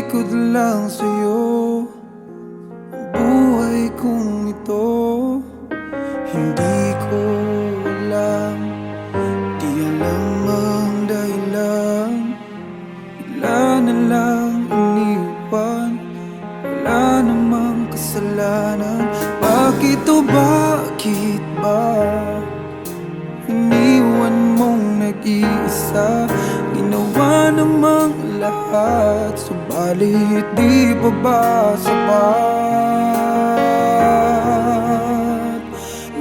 Italikod lang sa'yo ang buhay kong ito. Hindi ko alam, di alam ang dahilan. Bigla na lang iniwan, wala namang kasalanan. Bakit o bakit ba iniwan mong nag-iisa? Ginawa namang lahat, subalit di pa ba sapat?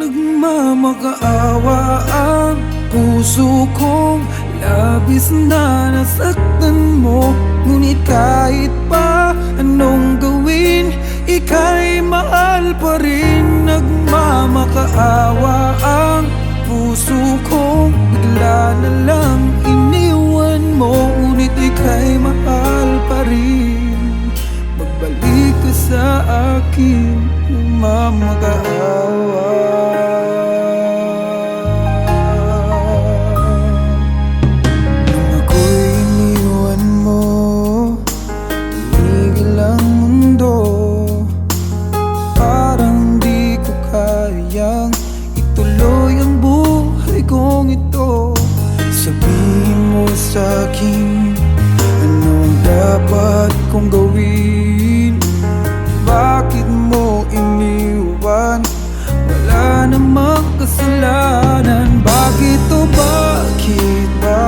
Nagmamakaawa ang puso kong labis na nasaktan mo. Ngunit kahit pa anong gawin, ika'y mahal pa rin. Nagmamakaawa ang puso kong bigla na lang iniwan mo. Ngunit ika'y mahal pa rin. Magbalik ka sa akin, nagmamakaawa. Nung ako'y iniwan mo, tumigil ang mundo. Parang di ko kayang ituloy ang buhay kong ito. Sabihin mo sa'kin, anong dapat kong gawin? Bakit mo iniwan? Wala namang kasalanan. Bakit o bakit ba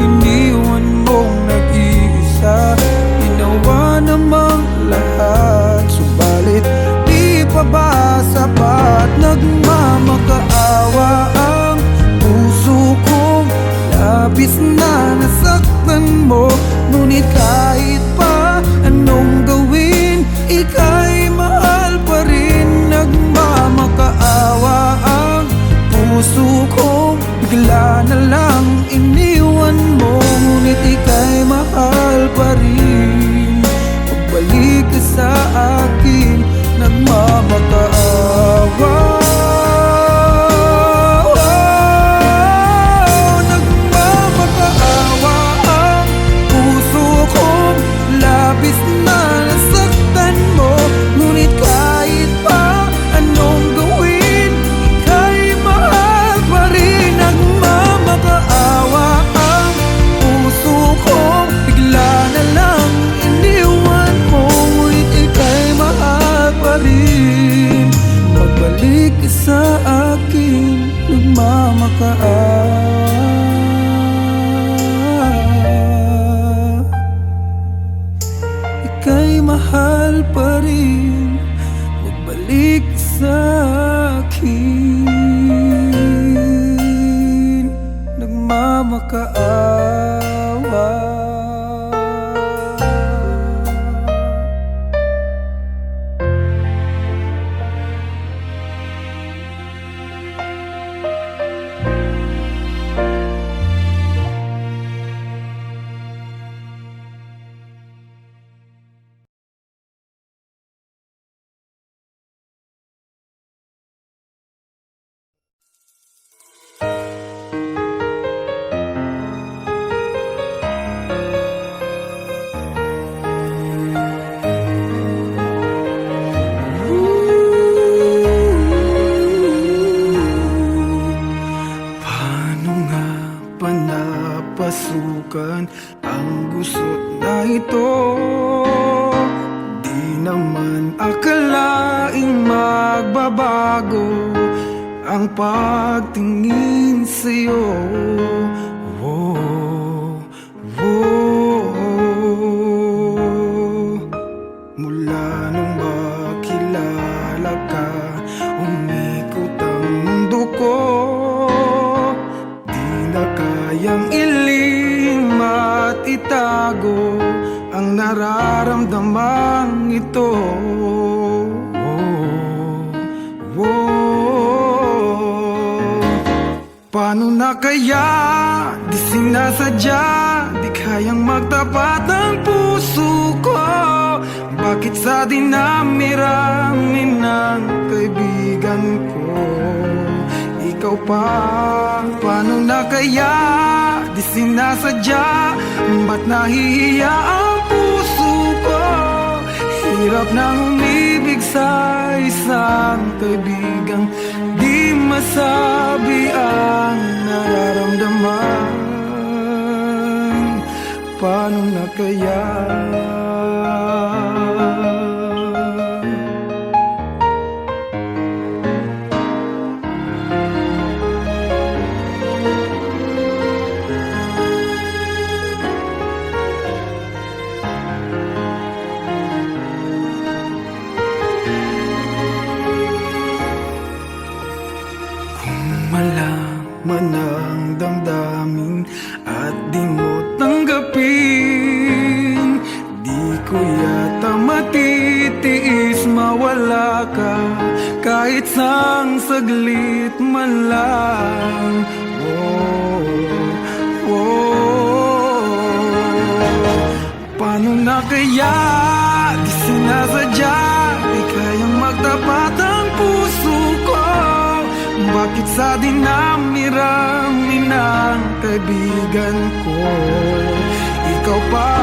iniwan mong nag-iisa? Ginawa namang lahat, subalit di pa ba sapat? Nagmamakaawa ang puso kong labis na nasaktan mo. Ngunit kahit pa anong gawin, ika'y mahal pa rin. Nagmamakaawa ang puso kong bigla na lang iniwan mo. Ngunit ika'y mahal pa rin. Pagbalik ka sa akin, nagmamakaawa. Nagmamakaawa ang puso kong labis na nasaktan mo. Ngunit kahit pa anong gawin, ika'y mahal pa rin. Nagmamakaawa ang puso kong bigla na lang iniwan mo. Ngunit ika'y mahal pa rin. Magbalik ka sa akin, nagmamakaawa. Ika'y mahal pa rin. Magbalik ka sa akin, nagmamakaawa. Paano nga ba napasukan ang gusot na ito? Di naman akalaing magbabago ang pagtingin sa'yo. Oh, oh. Mula nung makilala ka, umikot ang mundo ko. Di na kayang ilihim at itago ang nararamdaman ito. Paano na kaya? Di sinasadya, di kayang magtapat ang puso ko. Bakit sa dinami-rami ng kaibigan ko, ikaw pa? Paano na kaya? Di sinasadya, ba't nahihiya ang Hirap nang umibig sa isang kaibigang di masabi ang nararamdaman. Paano na kaya? Malaman ang damdamin at di mo tanggapin, di ko yata matitiis mawala ka kahit sang saglit man lang. Paano na kaya? Di sinasadya, di kayang magtapat ang puso ko. Bakit sa dinami-rami ng kaibigan ko ikaw pa?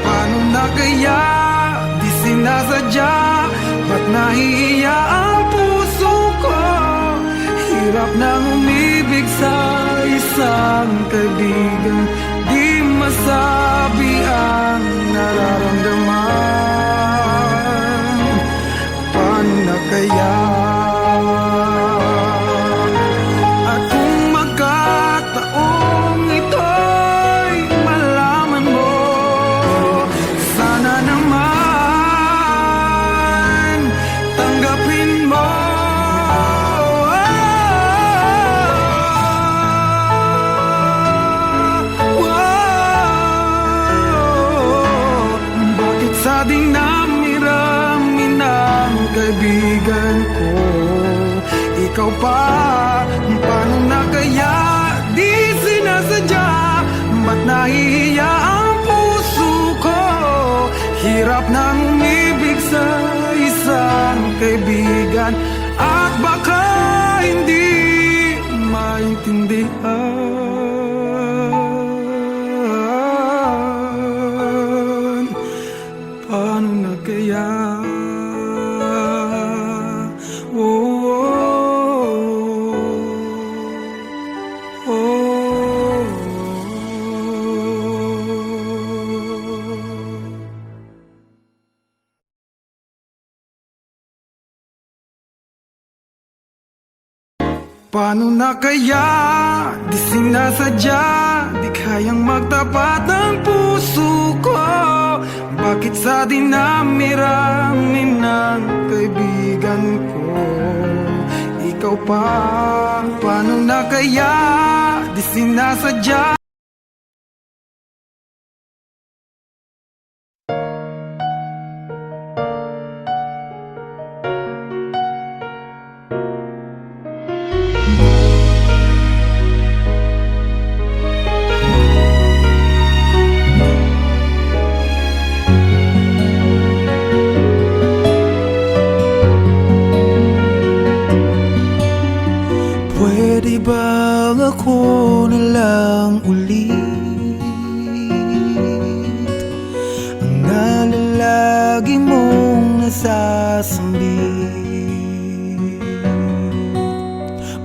Paano na kaya? Di sinasadya, ba't nahihiya ang puso ko? Hirap nang umibig sa isang kaibigan di masabi ang nararamdaman. Paano na kaya? Sa dinami-rami ng kaibigan ko ikaw pa? Paano na kaya? Di sinasadya, ba't nahihiya ang puso ko? Hirap nang umibig sa isang kaibigan at baka hindi maintindihan. Paano na kaya? Paano na kaya? Di sinasadya, di kayang magtapat ang puso ko. Bakit sa dinami-rami ng kaibigan ko ikaw pa? Paano na kaya? Di sinasadya. Pwede bang ako na lang ulit ang nalalagi mong nasasambit?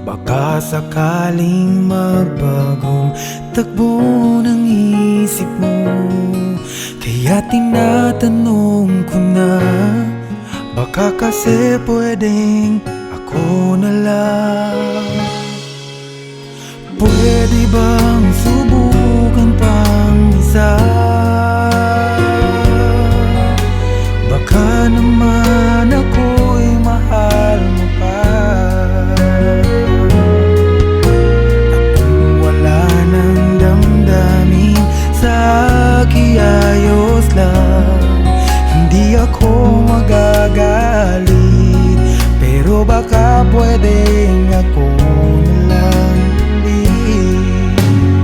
Baka sakaling magbagong takbo ng isip mo, kaya tinatanong ko na, baka kasi pwedeng ako na lang. Pwede bang subukan pang isa? Baka naman ako'y mahal mo pa. At kung wala nang damdamin sa akin, ayos lang, hindi ako magagalit. Pero baka pwedeng ako na lang ulit.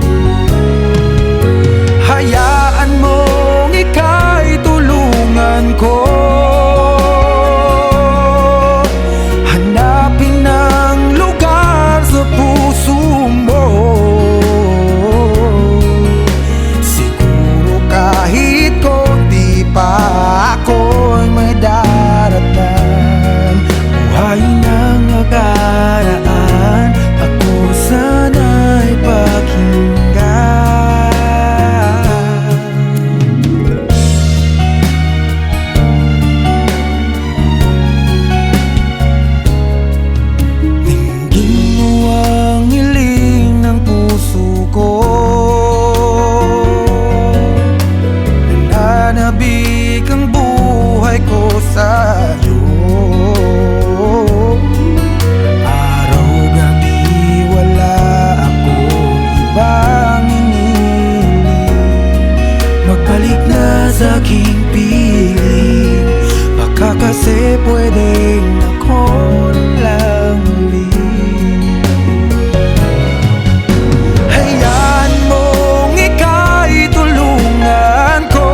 sa aking piling. Baka kasi pwedeng ako na lang ulit. Hayaan mong ika'y tulungan ko,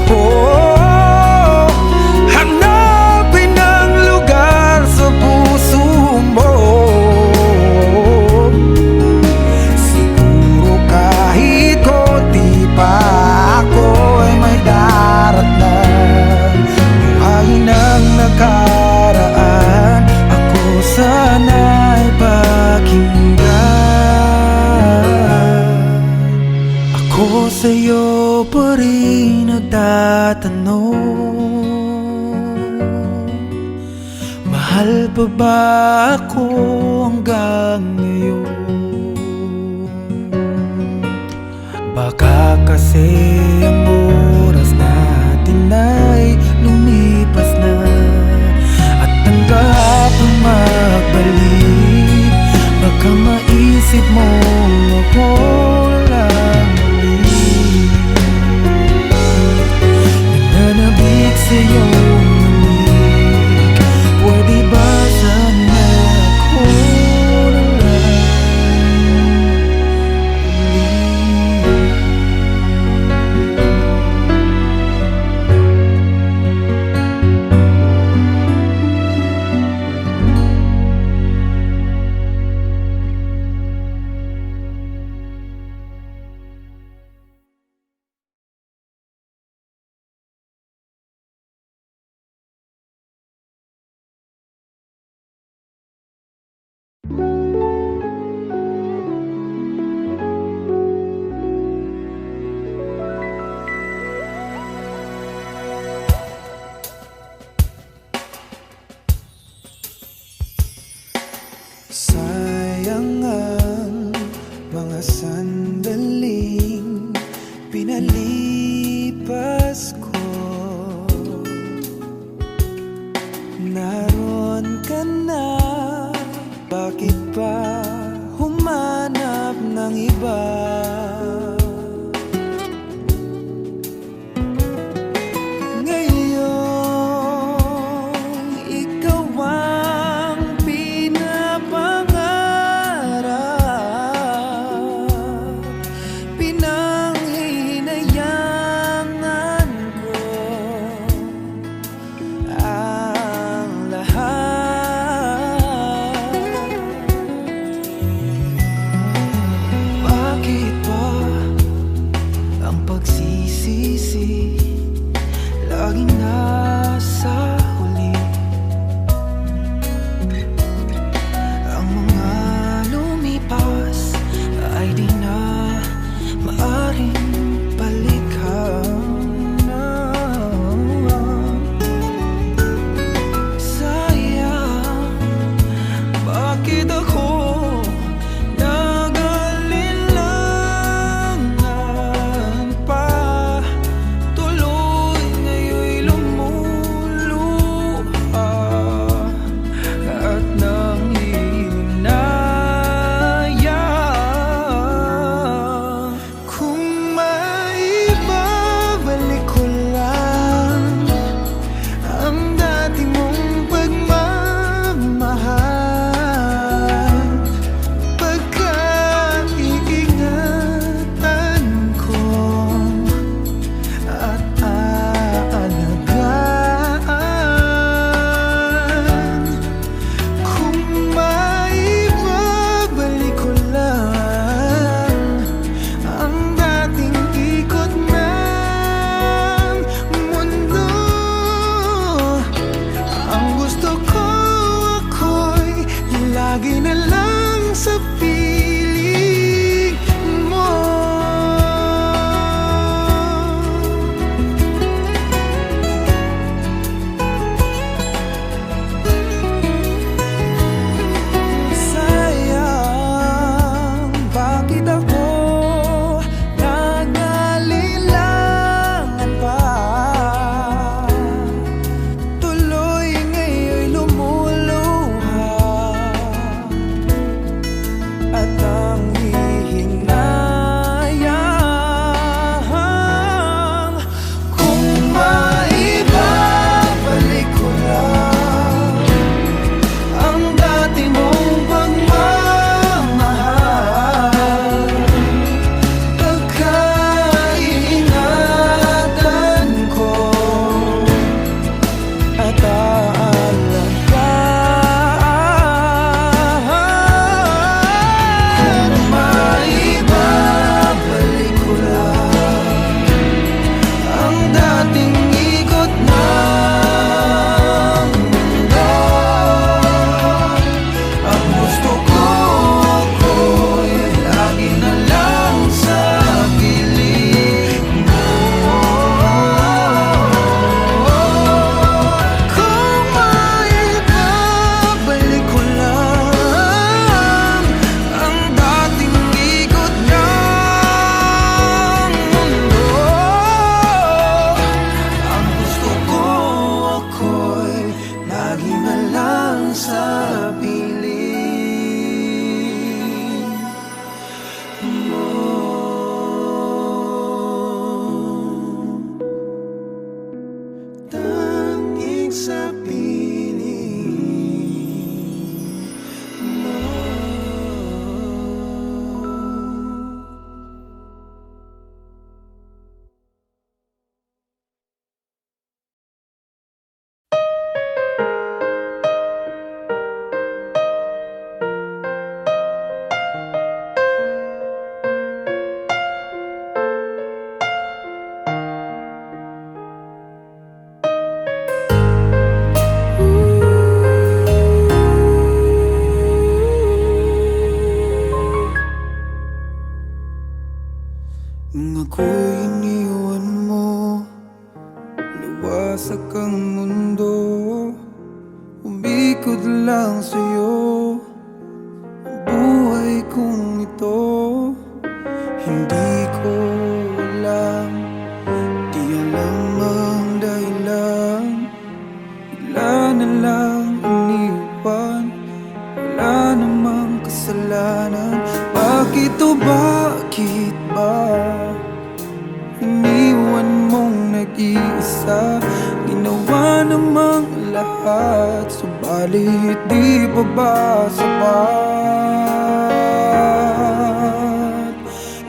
oh, hanapin ang lugar sa puso mo. Siguro kahit konti pa ako ay may daratnan. Buhayin ang nakaraan, ako sana'y pakinggan. Ako sa'yo pa rin nagtatanong, mahal pa ba ako hanggang ngayon? Baka kasi ang oras natin ay lumipas na, at ang kahapon magbalik. Baka maisip mo ako lang ulit, nananabik sa'yo ulit. Pwede ba sana ako na lang ulit? Nung ako'y iniwan mo, luwasak ang mundo, umikot lang sa'yo ang buhay kong ito. Hindi ko alam, di alam ang dahilan, bigla na lang iniwan, wala namang kasalanan. Bakit o bakit ba iniwan mong nag-iisa? Ginawa namang lahat, subalit di pa ba sapat?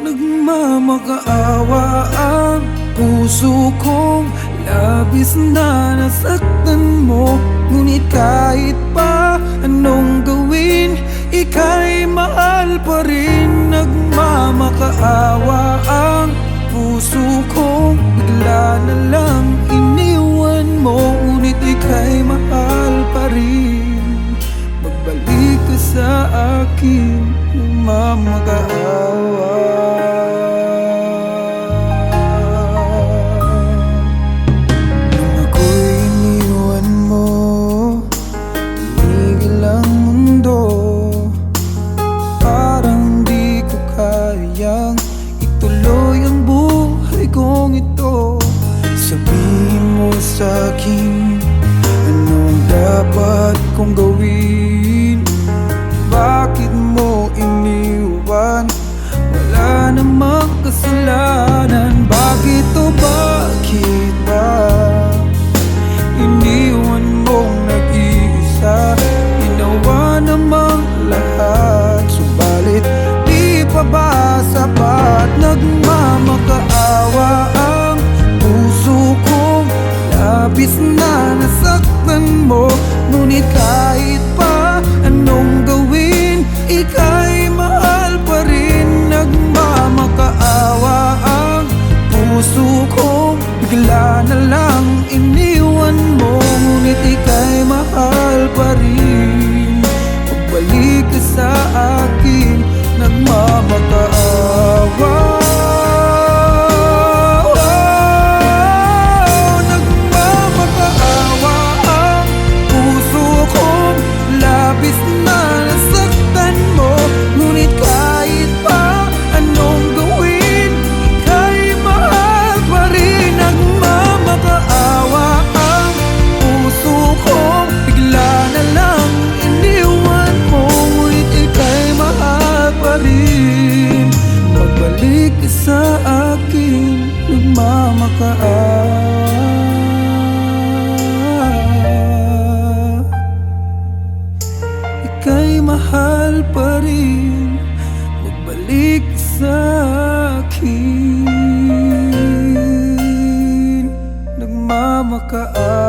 Nagmamakaawa ang puso kong labis na nasaktan mo. Ngunit kahit pa anong gawin, ika'y mahal pa rin. Nagmamakaawa ang puso kong bigla na lang iniwan mo. Ngunit ika'y mahal pa rin. Magbalik ka sa akin, nagmamakaawa. Nung ako'y iniwan mo, tumigil ang mundo. Parang di ko kayang ituloy ang buhay kong ito. Sabihin mo sa'kin, anong dapat kong gawin? Bakit mo iniwan? Wala namang kasalanan. Bakit o bakit ba iniwan mong nag-iisa? Ginawa namang lahat, subalit di pa ba sapat? Nagmamakaawa ang puso kong labis na nasaktan mo. Ngunit kahit pa anong gawin, ika'y mahal pa rin. Nagmamakaawa ang puso kong bigla na lang iniwan mo. Ngunit ika'y mahal pa rin. Pagbalik ka sa akin, nagmamakaawa. Nagmamakaawa ang puso kong labis na nasaktan mo. Ngunit kahit pa anong gawin, ika'y mahal pa rin. Nagmamakaawa ang puso kong bigla na lang iniwan mo. Ngunit ika'y mahal pa rin. Magbalik ka sa akin, nagmamakaawa. Ika'y mahal pa rin. Magbalik ka sa akin, nagmamakaawa.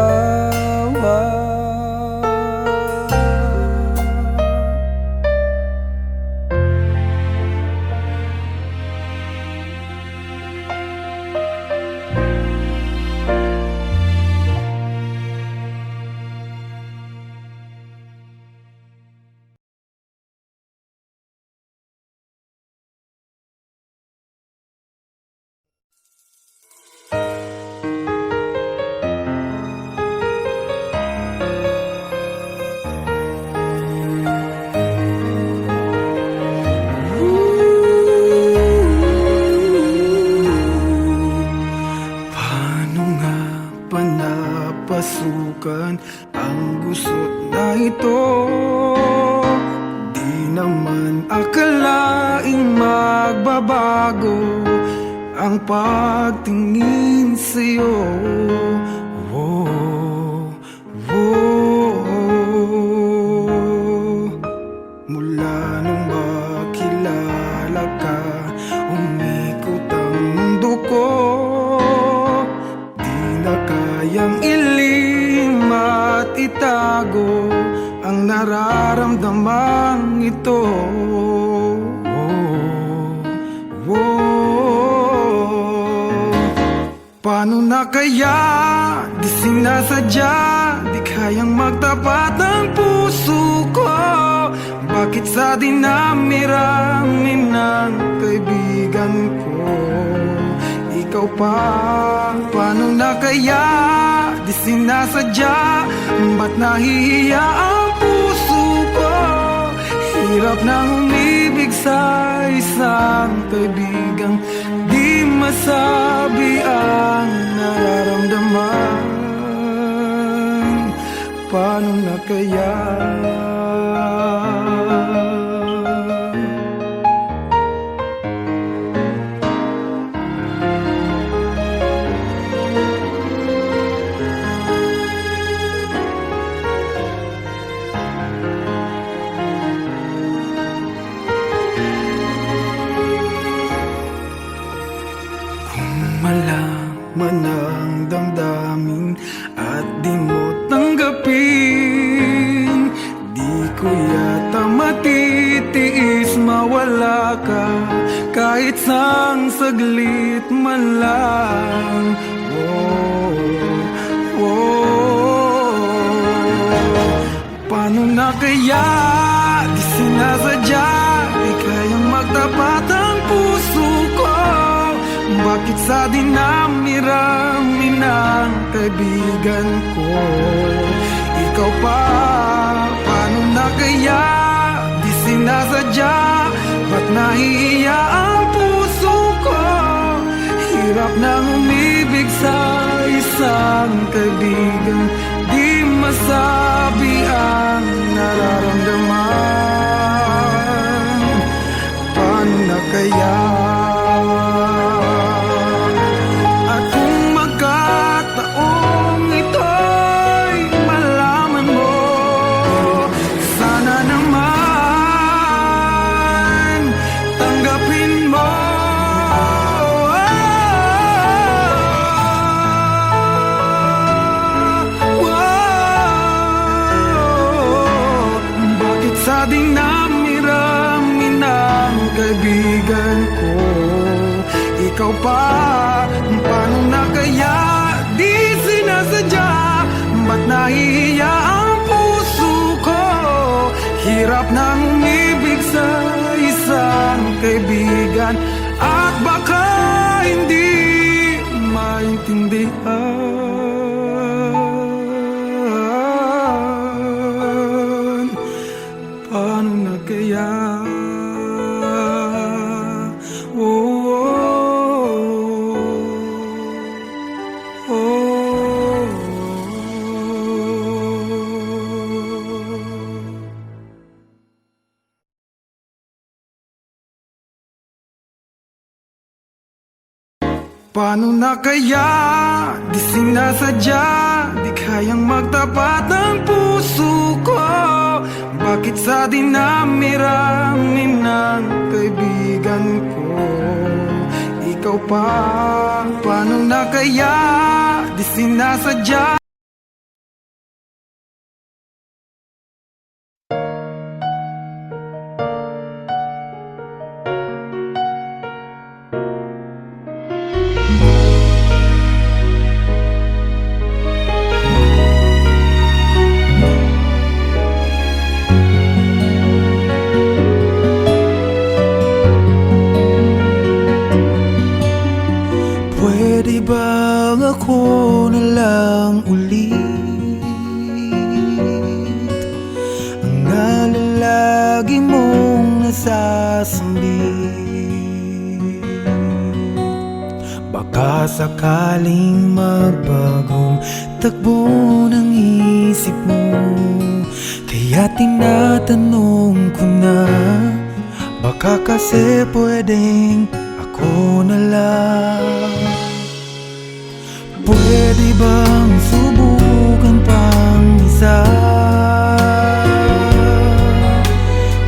Paano nga ba napasukan ang gusot na ito? Di naman akalaing magbabago ang pagtingin sa'yo. Whoa, whoa. Mula nung makilala ka, umikot ang mundo ko. Di na kayang ilim at itago ang nararamdaman ito. Paano na kaya? Di sinasadya, di kayang magtapat ang puso ko. Bakit sa dinami-rami ng kaibigan ko? ikaw pa. Paano na kaya? Di sinasadya. Ba't nahihiya ang puso ko? Hirap nang umibig sa isang kaibigang di masabi ang nararamdaman. Paano na kaya? Malaman ang damdamin at di mo tanggapin, di ko yata matitiis mawala ka kahit sang saglit man lang. Paano na kaya? Di sinasadya, di kayang magtapat ang puso ko. Bakit sa dinami-rami ng kaibigan ko? Ikaw pa, paano na kaya? Di sinasadya, ba't nahihiya ang puso ko? Hirap nang umibig sa isang kaibigan di masabi ang nararamdaman. Paano na kaya? Sa dinami-rami ng kaibigan ko, ikaw pa, paano na kaya? Di sinasadya, ba't nahihiya ang puso ko? Hirap nang umibig sa isang kaibigan at baka hindi maintindihan. Paano na kaya? Paano na kaya? Di sinasadya, di kayang magtapat ang puso ko. Bakit sa dinami-rami ng kaibigan ko, ikaw pa, paano na kaya? Di sinasadya. Pwede bang ako na lang ulit ang nalalagi mong nasasambit? Baka sakaling magbagong takbo ng isip mo, kaya tinatanong ko na, baka kasi pwedeng ako na lang. Pwede bang subukan pang isa?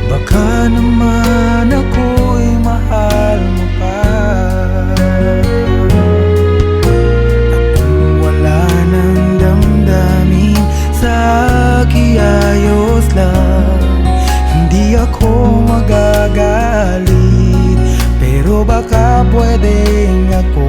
Baka naman ako'y mahal mo pa. At kung wala nang damdamin sa kiayos lang, hindi ako magagalit. Pero baka pwedeng ako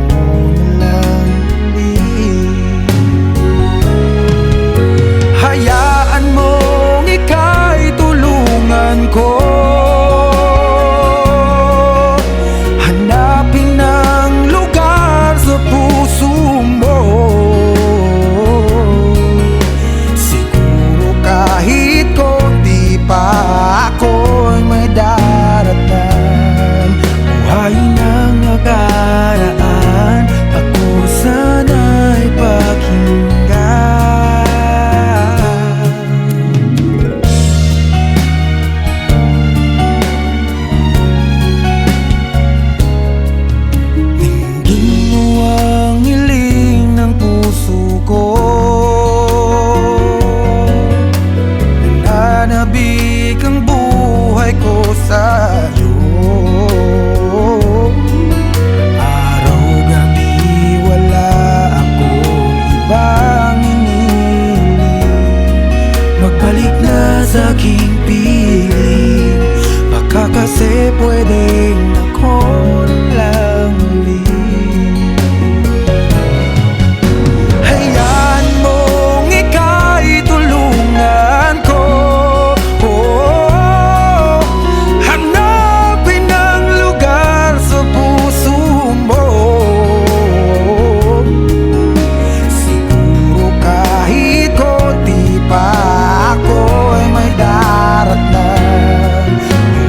pwedeng ako lang ulit. Hayaan mong ika'y tulungan ko, hanapin ang lugar sa puso mo. Siguro kahit konti pa ako'y may daratnan.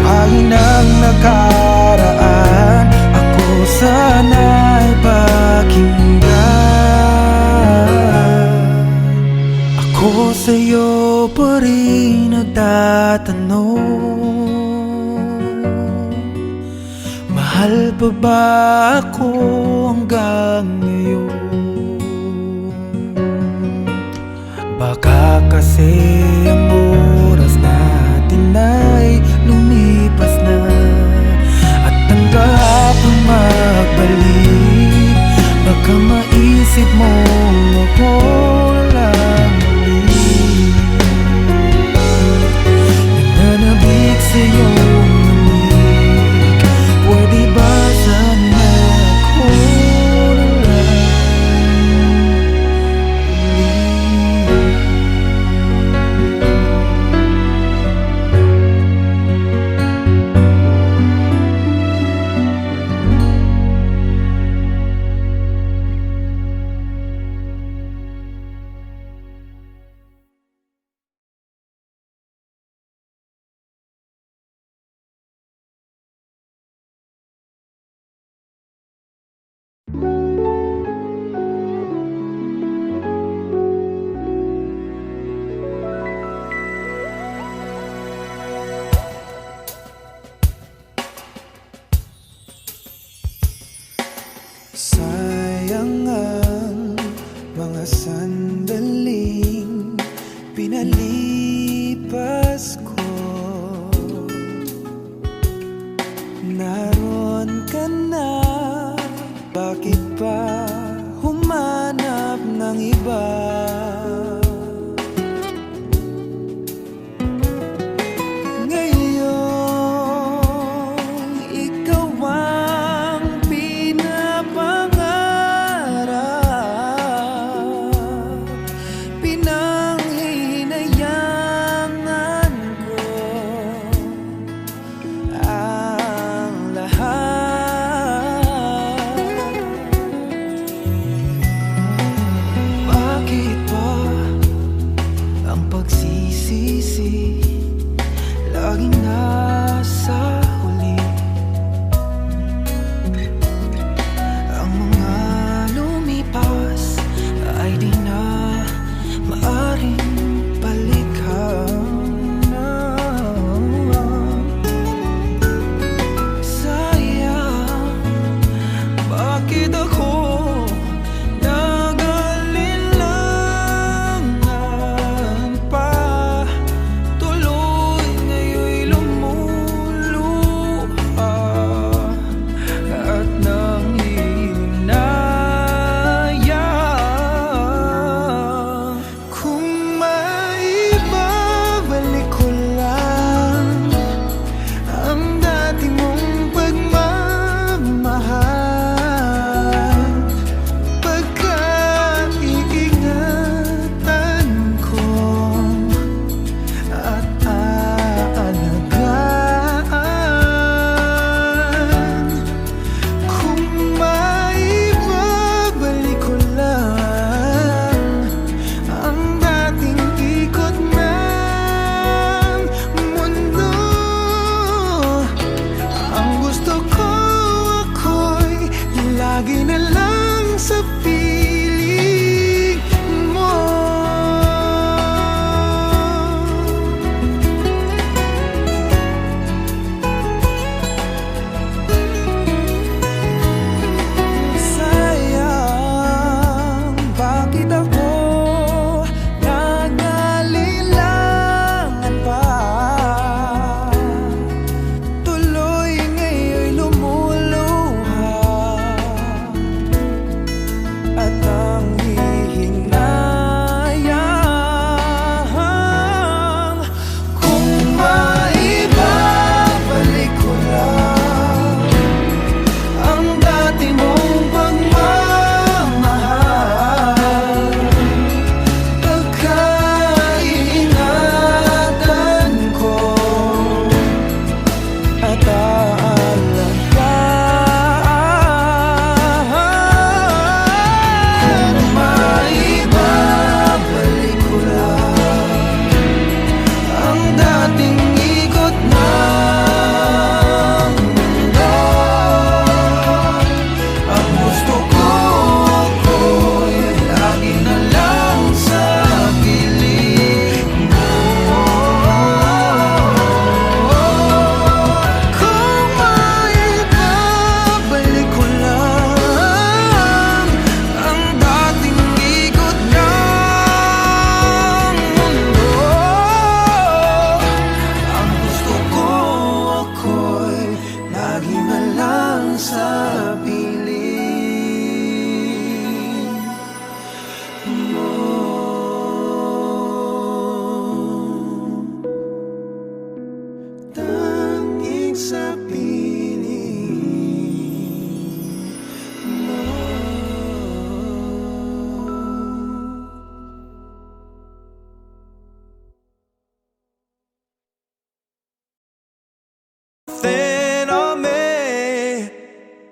Buhayin ang nakaraan, ako sana'y pakinggan. Ako sa'yo pa rin nagtatanong, mahal pa ba ako hanggang ngayon? Baka kasi ang oras natin ay lumipas na, at ang kahapon magbalik. Baka maisip mo ako lang ulit, nananabik sa'yong lamig. Pwede ba sana ako na lang sayang ang mga sandaling pinalipas ko. Naroon ka na, bakit pa humanap ng iba? Ngayon, ikaw ang pinapangarap, pinanghihinayangan ko ang lahat. Bakit ba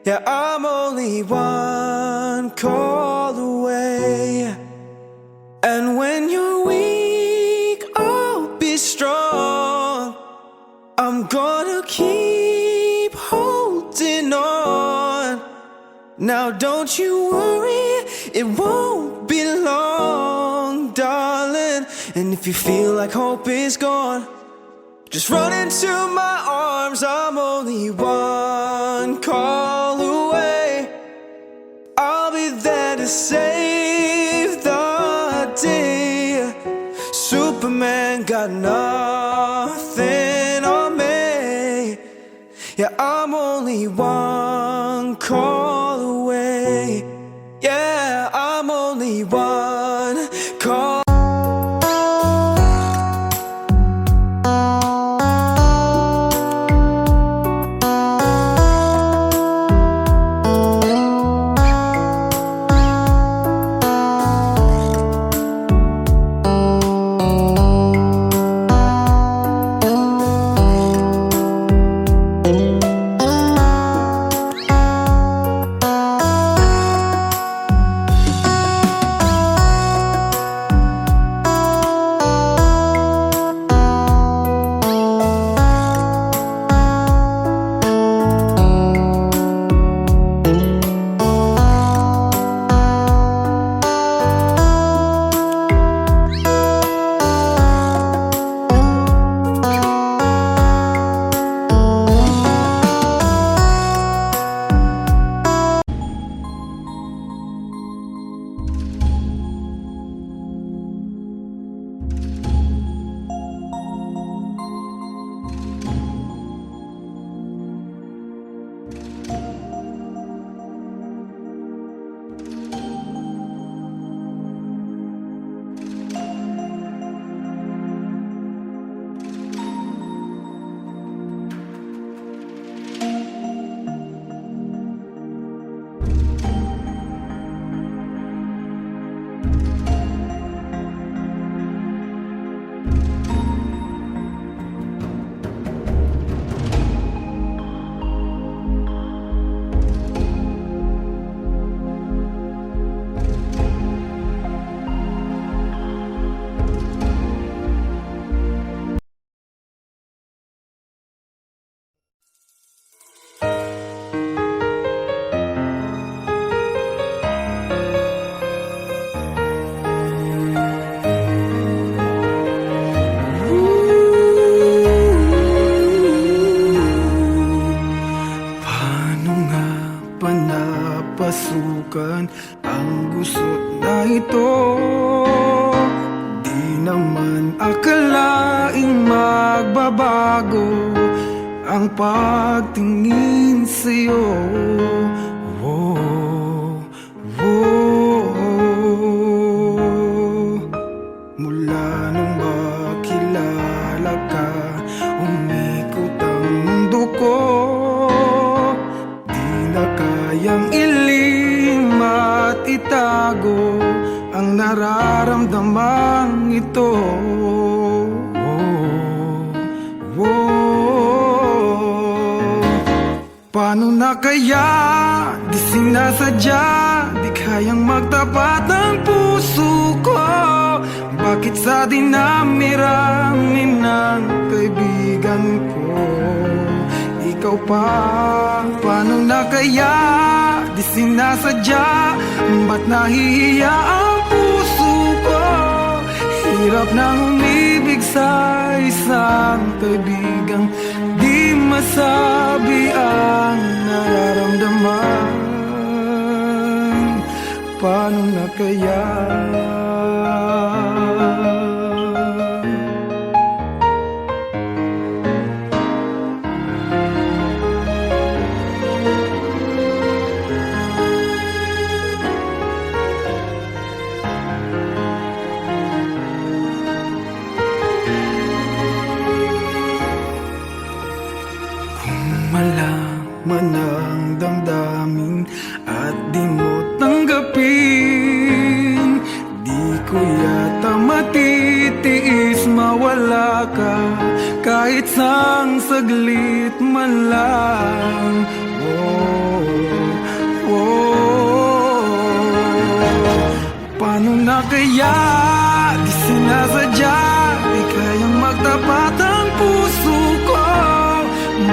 Yeah, I'm only one call away. And when you're weak, I'll be strong. I'm gonna keep holding on. Now don't you worry, it won't be long, darling. And if you feel like hope is gone, just run into my arms. I'm only one call away. I'll be there to save the day. Superman got nothing on me. Yeah, I'm only one call away. Yeah, I'm only one call. Pasukan ang gusot na ito. Di naman akalaing magbabago ang pagtingin sa'yo. Whoa, whoa. Mula nung makilala ka, umikot ang mundo ko. Di na kayang itago ang nararamdaman ito. Oh, oh. Paano na kaya? Di sinasadya, di kayang magtapat ng puso ko. Bakit sa dinami-rami ng kaibigan ko, ikaw pa? Paano na kaya? Di sinasadya, ba't nahihiya ang puso ko? Hirap nang umibig sa isang kaibigang di masabi ang nararamdaman. Paano na kaya? Malaman ang damdamin at di mo tanggapin, di ko yata matitiis mawala ka kahit sang saglit man lang. Oh, na kaya di sinasadya, di kayang magtapat ang puso ko?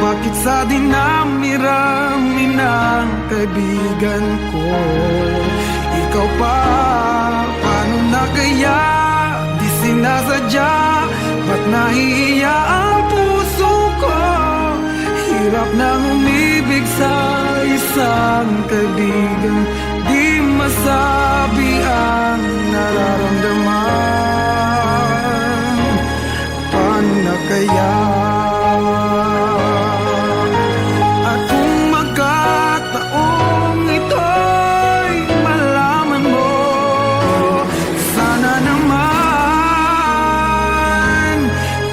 Bakit sa dinami-rami ng kaibigan ko ikaw pa? Paano na kaya di sinasadya, ba't nahihiya ang puso ko? Hirap nang umibig sa isang kaibigan, di masabi ang nararamdaman. Paano na kaya? At kung magkataong ito'y malaman mo, sana naman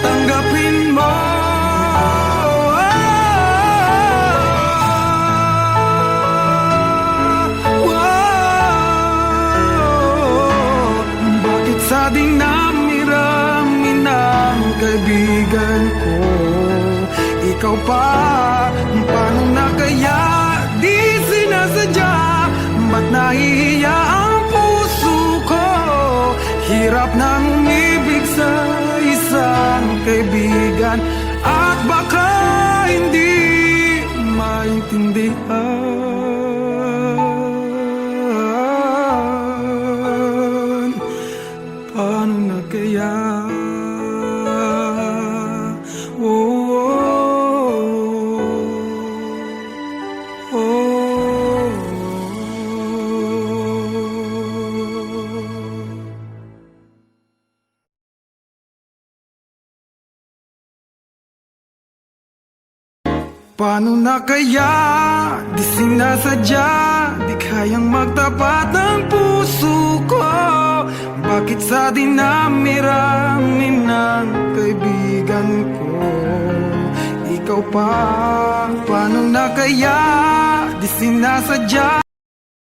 tanggapin mo. Sa dinami-rami ng kaibigan ko ikaw pa? Paano na kaya di sinasadya, ba't nahihiya ang puso ko? Hirap nang umibig sa isang kaibigan, at baka hindi maintindihan. Paano na kaya? Oh, oh, oh. Paano na kaya di sinasadya, di kayang magtapat ang puso ko? Bakit sa dinami-rami ng kaibigan ko ikaw pa? Paano na kaya di sinasadya,